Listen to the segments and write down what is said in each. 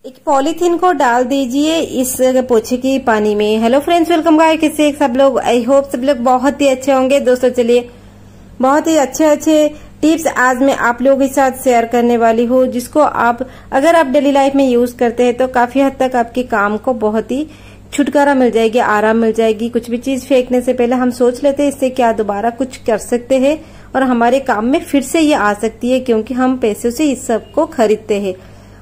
एक पॉलीथीन को डाल दीजिए इस पोछे की पानी में। हेलो फ्रेंड्स, वेलकम गाइस, कैसे सब लोग? आई होप सब लोग बहुत ही अच्छे होंगे। दोस्तों चलिए बहुत ही अच्छे टिप्स आज मैं आप लोगों के साथ शेयर करने वाली हूँ, जिसको आप अगर आप डेली लाइफ में यूज करते हैं तो काफी हद तक आपके काम को बहुत ही छुटकारा मिल जाएगी, आराम मिल जाएगी। कुछ भी चीज फेंकने से पहले हम सोच लेते हैं इससे क्या दोबारा कुछ कर सकते हैं और हमारे काम में फिर से ये आ सकती है, क्योंकि हम पैसों से इस सब को खरीदते हैं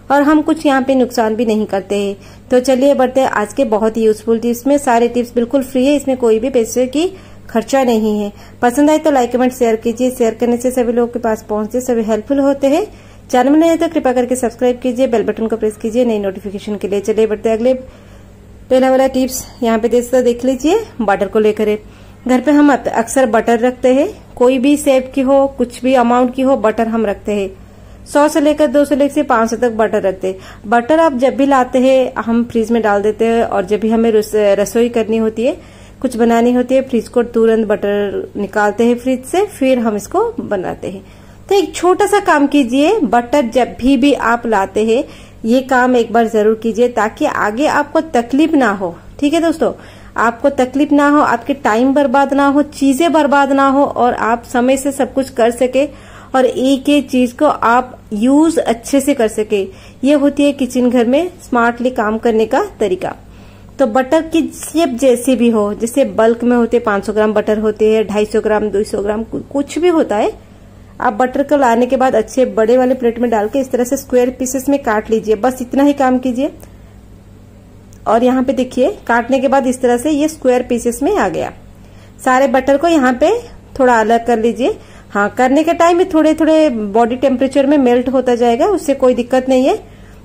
और हम कुछ यहाँ पे नुकसान भी नहीं करते हैं। तो चलिए बढ़ते हैं आज के बहुत ही यूजफुल टिप्स में। सारे टिप्स बिल्कुल फ्री है, इसमें कोई भी पैसे की खर्चा नहीं है। पसंद आए तो लाइक कमेंट शेयर कीजिए। शेयर करने से सभी लोगों के पास पहुंचते सभी हेल्पफुल होते हैं। चैनल में नहीं तो कृपया करके सब्सक्राइब कीजिए, बेल बटन को प्रेस कीजिए नई नोटिफिकेशन के लिए। चलिए बढ़ते हैं अगले पहला वाला टिप्स। यहाँ पे देख लीजिए, बटर को लेकर है। घर पे हम अक्सर बटर रखते हैं, कोई भी शेप की हो, कुछ भी अमाउंट की हो, बटर हम रखते हैं। 100 से लेकर 200 लेकर 500 तक बटर रखते हैं। बटर आप जब भी लाते हैं हम फ्रिज में डाल देते हैं, और जब भी हमें रसोई करनी होती है, कुछ बनानी होती है, फ्रिज को तुरंत बटर निकालते हैं फ्रिज से, फिर हम इसको बनाते हैं। तो एक छोटा सा काम कीजिए, बटर जब भी आप लाते हैं ये काम एक बार जरूर कीजिए, ताकि आगे आपको तकलीफ ना हो। ठीक है दोस्तों, आपको तकलीफ ना हो, आपके टाइम बर्बाद ना हो, चीजें बर्बाद ना हो, और आप समय से सब कुछ कर सके और एक एक चीज को आप यूज अच्छे से कर सके। ये होती है किचन घर में स्मार्टली काम करने का तरीका। तो बटर की शेप जैसी भी हो, जैसे बल्क में होते 500 ग्राम बटर होते हैं, 250 ग्राम 200 ग्राम कुछ भी होता है। आप बटर को लाने के बाद अच्छे बड़े वाले प्लेट में डाल के इस तरह से स्क्वायर पीसेस में काट लीजिए। बस इतना ही काम कीजिए। और यहाँ पे देखिए, काटने के बाद इस तरह से ये स्क्वायर पीसेस में आ गया। सारे बटर को यहाँ पे थोड़ा अलग कर लीजिए। हाँ, करने के टाइम में थोड़े थोड़े बॉडी टेम्परेचर में मेल्ट होता जाएगा, उससे कोई दिक्कत नहीं है।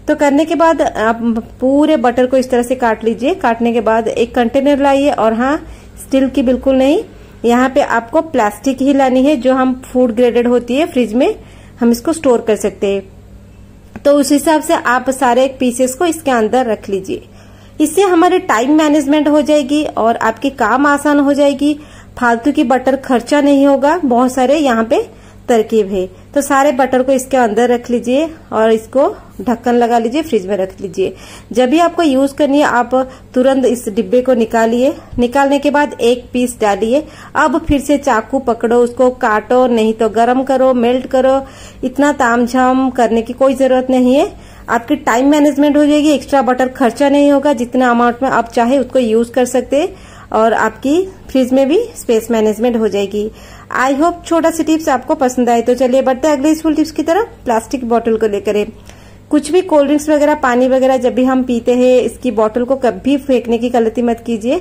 तो करने के बाद आप पूरे बटर को इस तरह से काट लीजिए। काटने के बाद एक कंटेनर लाइए, और हाँ, स्टील की बिल्कुल नहीं, यहाँ पे आपको प्लास्टिक ही लानी है, जो हम फूड ग्रेडेड होती है, फ्रिज में हम इसको स्टोर कर सकते हैं। तो उस हिसाब से आप सारे पीसेस को इसके अंदर रख लीजिए। इससे हमारे टाइम मैनेजमेंट हो जाएगी और आपकी काम आसान हो जाएगी। फालतू की बटर खर्चा नहीं होगा। बहुत सारे यहाँ पे तरकीब है। तो सारे बटर को इसके अंदर रख लीजिए और इसको ढक्कन लगा लीजिए, फ्रिज में रख लीजिए। जब भी आपको यूज करनी है आप तुरंत इस डिब्बे को निकालिए। निकालने के बाद एक पीस डालिए। अब फिर से चाकू पकड़ो, उसको काटो, नहीं तो गरम करो, मेल्ट करो। इतना तामझाम करने की कोई जरूरत नहीं है। आपकी टाइम मैनेजमेंट हो जाएगी, एक्स्ट्रा बटर खर्चा नहीं होगा। जितना अमाउंट में आप चाहे उसको यूज कर सकते हैं, और आपकी फ्रिज में भी स्पेस मैनेजमेंट हो जाएगी। आई होप छोटा सा टिप्स आपको पसंद आए। तो चलिए बढ़ते हैं अगले यूजफुल टिप्स की तरफ। प्लास्टिक बोतल को लेकर है। कुछ भी कोल्ड ड्रिंक्स वगैरह, पानी वगैरह जब भी हम पीते हैं, इसकी बोतल को कभी फेंकने की गलती मत कीजिए।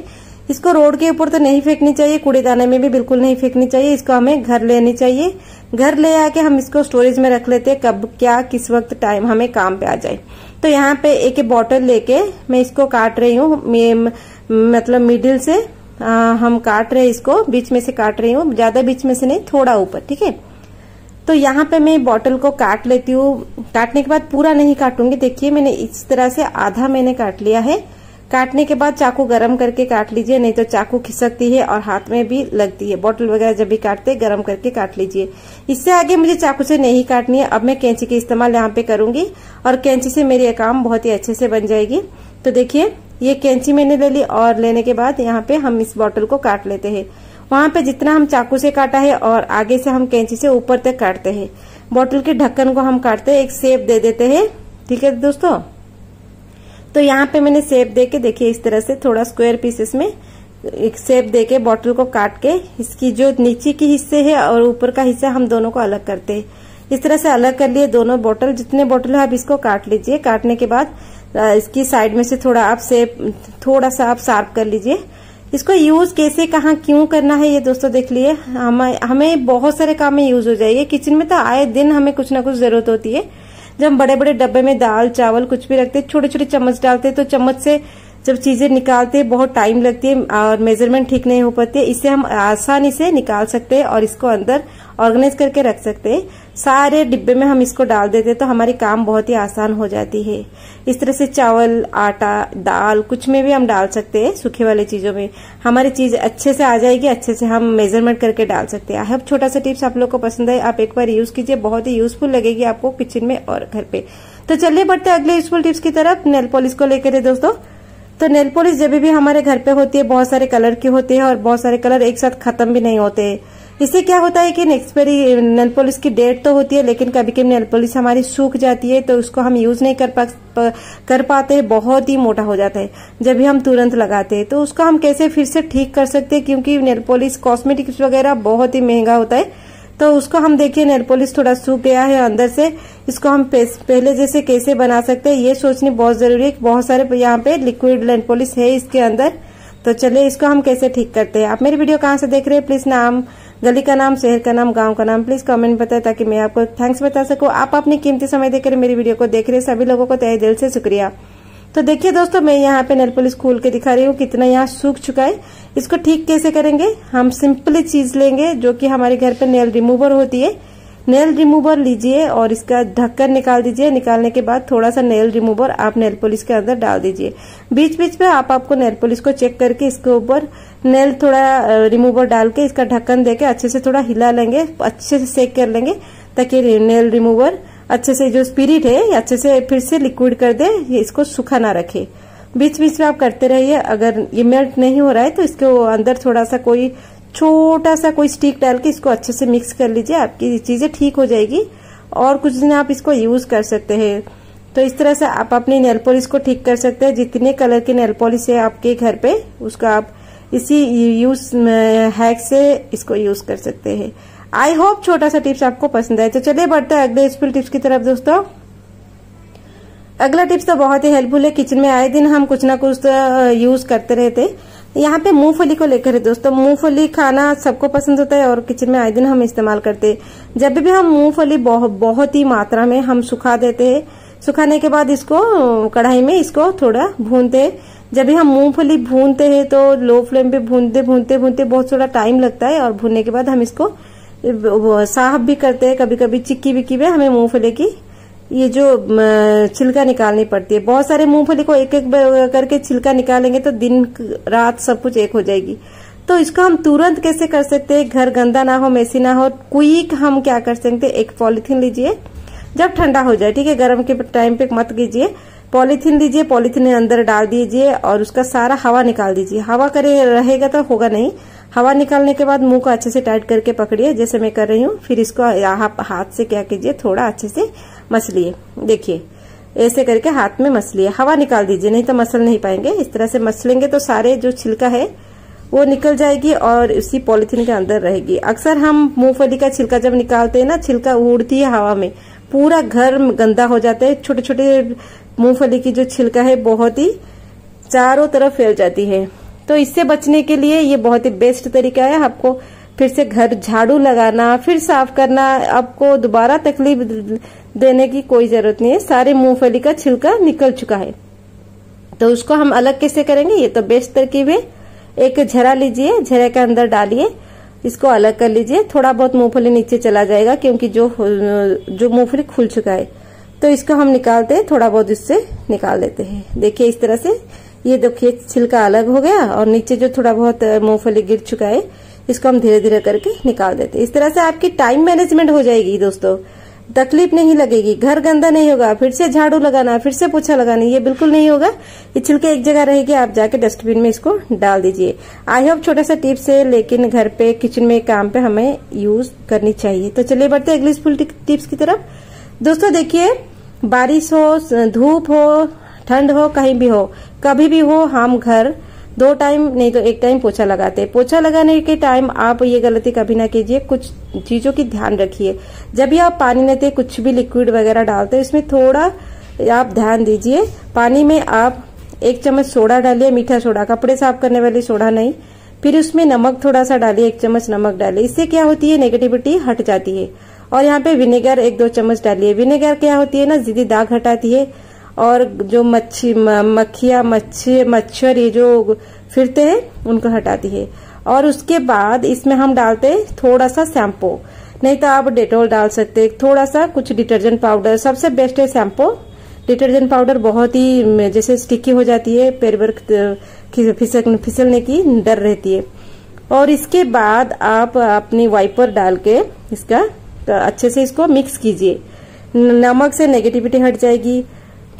इसको रोड के ऊपर तो नहीं फेंकनी चाहिए, कूड़ेदाने में भी बिल्कुल नहीं फेंकनी चाहिए। इसको हमें घर लेनी चाहिए। घर ले आके हम इसको स्टोरेज में रख लेते हैं, कब क्या किस वक्त टाइम हमें काम पे आ जाए। तो यहाँ पे एक बोतल लेके मैं इसको काट रही हूँ, मतलब मिडिल से हम काट रहे हैं इसको, बीच में से काट रही हूँ, ज्यादा बीच में से नहीं, थोड़ा ऊपर। ठीक है, तो यहाँ पे मैं बोतल को काट लेती हूँ। काटने के बाद पूरा नहीं काटूंगी। देखिए मैंने इस तरह से आधा मैंने काट लिया है। काटने के बाद चाकू गरम करके काट लीजिए, नहीं तो चाकू खिसकती है और हाथ में भी लगती है। बोतल वगैरह जब भी काटते हैं गरम करके काट लीजिए। इससे आगे मुझे चाकू से नहीं काटनी है। अब मैं कैंची का इस्तेमाल यहाँ पे करूंगी, और कैंची से मेरी काम बहुत ही अच्छे से बन जाएगी। तो देखिए ये कैंची मैंने ले ली, और लेने के बाद यहाँ पे हम इस बोतल को काट लेते हैं। वहां पे जितना हम चाकू से काटा है और आगे से हम कैंची से ऊपर तक काटते हैं। बोतल के ढक्कन को हम काटते हैं, एक शेप दे देते हैं। ठीक है दोस्तों, तो यहाँ पे मैंने शेप देके, देखिए इस तरह से थोड़ा स्क्वायर पीसेस में एक शेप देके बोतल को काट के, इसकी जो नीचे की हिस्से है और ऊपर का हिस्सा हम दोनों को अलग करते हैं। इस तरह से अलग कर लिए दोनों बोतल। जितने बोतल है आप इसको काट लीजिए। काटने के बाद इसकी साइड में से थोड़ा सा आप शार्प कर लीजिए। इसको यूज कैसे, कहाँ, क्यों करना है ये दोस्तों देख लिए। हमें बहुत सारे काम में यूज हो जाएगी। किचन में तो आए दिन हमें कुछ ना कुछ जरूरत होती है। जब हम बड़े बड़े डब्बे में दाल चावल कुछ भी रखते हैं, छोटे छोटे चम्मच डालते हैं, तो चम्मच से जब चीजें निकालते हैं बहुत टाइम लगती है और मेजरमेंट ठीक नहीं हो पाती है। इससे हम आसानी से निकाल सकते हैं और इसको अंदर ऑर्गेनाइज करके रख सकते हैं। सारे डिब्बे में हम इसको डाल देते हैं तो हमारी काम बहुत ही आसान हो जाती है। इस तरह से चावल, आटा, दाल कुछ में भी हम डाल सकते हैं। सूखे वाले चीजों में हमारी चीज अच्छे से आ जाएगी, अच्छे से हम मेजरमेंट करके डाल सकते हैं। अब छोटा सा टिप्स आप लोग को पसंद है, आप एक बार यूज कीजिए, बहुत ही यूजफुल लगेगी आपको किचन में और घर पे। तो चलिए बढ़ते हैं अगले यूजफुल टिप्स की तरफ नेल पॉलिश को लेकर है दोस्तों। तो नेल पॉलिश जब भी हमारे घर पे होती है बहुत सारे कलर की होती है और बहुत सारे कलर एक साथ खत्म भी नहीं होते। इससे क्या होता है कि एक्सपायरी नेल पॉलिश की डेट तो होती है, लेकिन कभी कभी नेल पॉलिश हमारी सूख जाती है तो उसको हम यूज नहीं कर पाते, बहुत ही मोटा हो जाता है जब भी हम तुरंत लगाते हैं। तो उसको हम कैसे फिर से ठीक कर सकते हैं, क्योंकि नेल पॉलिश कॉस्मेटिक्स वगैरह बहुत ही महंगा होता है। तो उसको हम देखिए नेल पॉलिश थोड़ा सूख गया है अंदर से, इसको हम पहले जैसे कैसे बना सकते हैं ये सोचनी बहुत जरूरी है। बहुत सारे यहाँ पे लिक्विड नेल पॉलिश है इसके अंदर। तो चलिए इसको हम कैसे ठीक करते हैं। आप मेरी वीडियो कहाँ से देख रहे हैं, प्लीज नाम, गली का नाम, शहर का नाम, गांव का नाम प्लीज कमेंट बताएं ताकि मैं आपको थैंक्स बता सकूं। आप अपनी कीमती समय देकर मेरी वीडियो को देख रहे सभी लोगों को तहे दिल से शुक्रिया। तो देखिए दोस्तों, मैं यहाँ पे नेल पॉलिश खोल के दिखा रही हूँ कितना यहाँ सूख चुका है। इसको ठीक कैसे करेंगे, हम सिंपली चीज लेंगे जो कि हमारे घर पे नेल रिमूवर होती है। नेल रिमूवर लीजिए और इसका ढक्कन निकाल दीजिए। निकालने के बाद थोड़ा सा नेल रिमूवर आप नेल पॉलिश के अंदर डाल दीजिए। बीच बीच में आपको नेल पॉलिश को चेक करके इसके ऊपर नेल थोड़ा रिमूवर डाल के इसका ढक्कन देके अच्छे से थोड़ा हिला लेंगे, अच्छे से सेक कर लेंगे ताकि नेल रिमूवर अच्छे से जो स्पिरिट है अच्छे से फिर से लिक्विड कर दे, ये इसको सूखा ना रखे। बीच बीच में आप करते रहिए। अगर ये मेल्ट नहीं हो रहा है तो इसके अंदर थोड़ा सा कोई छोटा सा कोई स्टिक डाल के इसको अच्छे से मिक्स कर लीजिए, आपकी चीजें ठीक हो जाएगी और कुछ दिन आप इसको यूज कर सकते हैं। तो इस तरह से आप अपनी नेल पॉलिश को ठीक कर सकते हैं। जितने कलर की नेल पॉलिश है आपके घर पे उसका आप इसी यूज हैक से इसको यूज कर सकते हैं। आई होप छोटा सा टिप्स आपको पसंद आए। तो चलिए बढ़ते हैं अगले यूजफुल टिप्स की तरफ दोस्तों। अगला टिप्स तो बहुत ही हेल्पफुल है। किचन में आए दिन हम कुछ ना कुछ तो यूज करते रहते। यहाँ पे मूंगफली को लेकर है दोस्तों। मूंगफली खाना सबको पसंद होता है और किचन में आए दिन हम इस्तेमाल करते हैं। जब भी हम मूंगफली बहुत ही मात्रा में हम सुखा देते हैं, सुखाने के बाद इसको कढ़ाई में इसको थोड़ा भूनते हैं। जब भी हम मूंगफली भूनते हैं तो लो फ्लेम पे भूनते भूनते भूनते बहुत थोड़ा टाइम लगता है और भूनने के बाद हम इसको साफ भी करते हैं। कभी कभी चिक्की विक्की में हमें मूंगफली की ये जो छिलका निकालनी पड़ती है। बहुत सारे मूंगफली को एक एक करके छिलका निकालेंगे तो दिन रात सब कुछ एक हो जाएगी। तो इसको हम तुरंत कैसे कर सकते हैं, घर गंदा ना हो, मेसी ना हो, क्विक हम क्या कर सकते हैं, एक पॉलिथीन लीजिए। जब ठंडा हो जाए, ठीक है, गर्म के टाइम पे मत कीजिए, पॉलिथीन लीजिए, पॉलिथीन अंदर डाल दीजिए और उसका सारा हवा निकाल दीजिए। हवा करे रहेगा तो होगा नहीं। हवा निकालने के बाद मुंह को अच्छे से टाइट करके पकड़िए जैसे मैं कर रही हूँ। फिर इसको आप हाथ से क्या कीजिए, थोड़ा अच्छे से मसलिए। देखिए ऐसे करके हाथ में मसलिए, हवा निकाल दीजिए, नहीं तो मसल नहीं पाएंगे। इस तरह से मसलेंगे तो सारे जो छिलका है वो निकल जाएगी और उसी पॉलिथीन के अंदर रहेगी। अक्सर हम मूंगफली का छिलका जब निकालते हैं ना, छिलका उड़ती है हवा में, पूरा घर गंदा हो जाता है। छोटे छोटे मूंगफली की जो छिलका है बहुत ही चारों तरफ फैल जाती है। तो इससे बचने के लिए ये बहुत ही बेस्ट तरीका है। आपको फिर से घर झाड़ू लगाना, फिर साफ करना, आपको दोबारा तकलीफ देने की कोई जरूरत नहीं है। सारे मूंगफली का छिलका निकल चुका है। तो उसको हम अलग कैसे करेंगे, ये तो बेस्ट तरकीब है। एक झरा लीजिए, झरे के अंदर डालिए, इसको अलग कर लीजिए। थोड़ा बहुत मूंगफली नीचे चला जाएगा क्योंकि जो मूंगफली खुल चुका है। तो इसको हम निकालते हैं, थोड़ा बहुत इससे निकाल लेते हैं। देखिए इस तरह से ये देखिए छिलका अलग हो गया और नीचे जो थोड़ा बहुत मूंगफली गिर चुका है इसको हम धीरे धीरे करके निकाल देते हैं। इस तरह से आपकी टाइम मैनेजमेंट हो जाएगी दोस्तों, तकलीफ नहीं लगेगी, घर गंदा नहीं होगा, फिर से झाड़ू लगाना, फिर से पोछा लगाना, ये बिल्कुल नहीं होगा। ये छिलके एक जगह रहेगी, आप जाके डस्टबिन में इसको डाल दीजिए। आई होप छोटा सा टिप्स है, लेकिन घर पे किचन में काम पे हमें यूज करनी चाहिए। तो चलिए बढ़ते हैं अगली यूजफुल टिप्स की तरफ। दोस्तों देखिए, बारिश हो, धूप हो, ठंड हो, कहीं भी हो, कभी भी हो, हम घर 2 टाइम नहीं तो 1 टाइम पोछा लगाते हैं। पोछा लगाने के टाइम आप ये गलती कभी ना कीजिए, कुछ चीजों की ध्यान रखिए। जब भी आप पानी लेते कुछ भी लिक्विड वगैरह डालते हैं, इसमें थोड़ा आप ध्यान दीजिए। पानी में आप 1 चम्मच सोडा डालिए, मीठा सोडा, कपड़े साफ करने वाली सोडा नहीं। फिर उसमें नमक थोड़ा सा डालिए, 1 चम्मच नमक डालिए। इससे क्या होती है, नेगेटिविटी हट जाती है। और यहाँ पे विनेगर 1-2 चम्मच डालिए। विनेगर क्या होती है ना, सीधी दाग हटाती है और जो मक्खियां मच्छर ये जो फिरते हैं उनको हटाती है। और उसके बाद इसमें हम डालते हैं थोड़ा सा शैम्पू, नहीं तो आप डेटॉल डाल सकते हैं, थोड़ा सा कुछ डिटर्जेंट पाउडर। सबसे बेस्ट है शैम्पू। डिटर्जेंट पाउडर बहुत ही जैसे स्टिकी हो जाती है, पैर पर फिसलने की डर रहती है। और इसके बाद आप अपनी वाइपर डाल के इसका अच्छे से इसको मिक्स कीजिए। नमक से नेगेटिविटी हट जाएगी,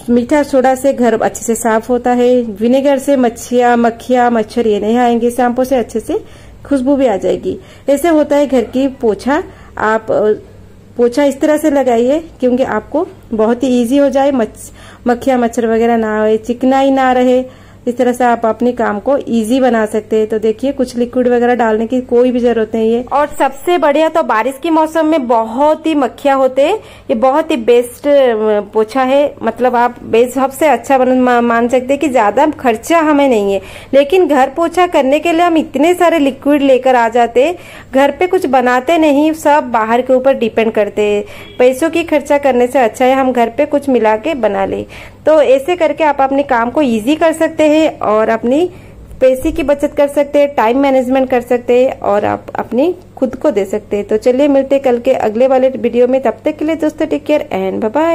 मीठा सोडा से घर अच्छे से साफ होता है, विनेगर से मक्खियां मच्छर ये नहीं आएंगे, शैम्पू से अच्छे से खुशबू भी आ जाएगी। ऐसे होता है घर की पोछा। आप पोछा इस तरह से लगाइए क्योंकि आपको बहुत ही इजी हो जाए, मक्खियां मच्छर वगैरह ना आए, चिकनाई ना रहे। इस तरह से आप अपने काम को इजी बना सकते हैं। तो देखिए कुछ लिक्विड वगैरह डालने की कोई भी जरूरत नहीं है। और सबसे बढ़िया तो बारिश के मौसम में बहुत ही मक्खियां होते हैं, ये बहुत ही बेस्ट पोछा है। मतलब आप बेस्ट सबसे अच्छा मान सकते हैं कि ज्यादा खर्चा हमें नहीं है, लेकिन घर पोछा करने के लिए हम इतने सारे लिक्विड लेकर आ जाते, घर पे कुछ बनाते नहीं, सब बाहर के ऊपर डिपेंड करते हैं। पैसों की खर्चा करने से अच्छा है हम घर पे कुछ मिला के बना ले। तो ऐसे करके आप अपने काम को इजी कर सकते हैं और अपनी पैसे की बचत कर सकते हैं, टाइम मैनेजमेंट कर सकते हैं और आप अपनी खुद को दे सकते हैं। तो चलिए मिलते कल के अगले वाले वीडियो में, तब तक के लिए दोस्तों take care and bye bye.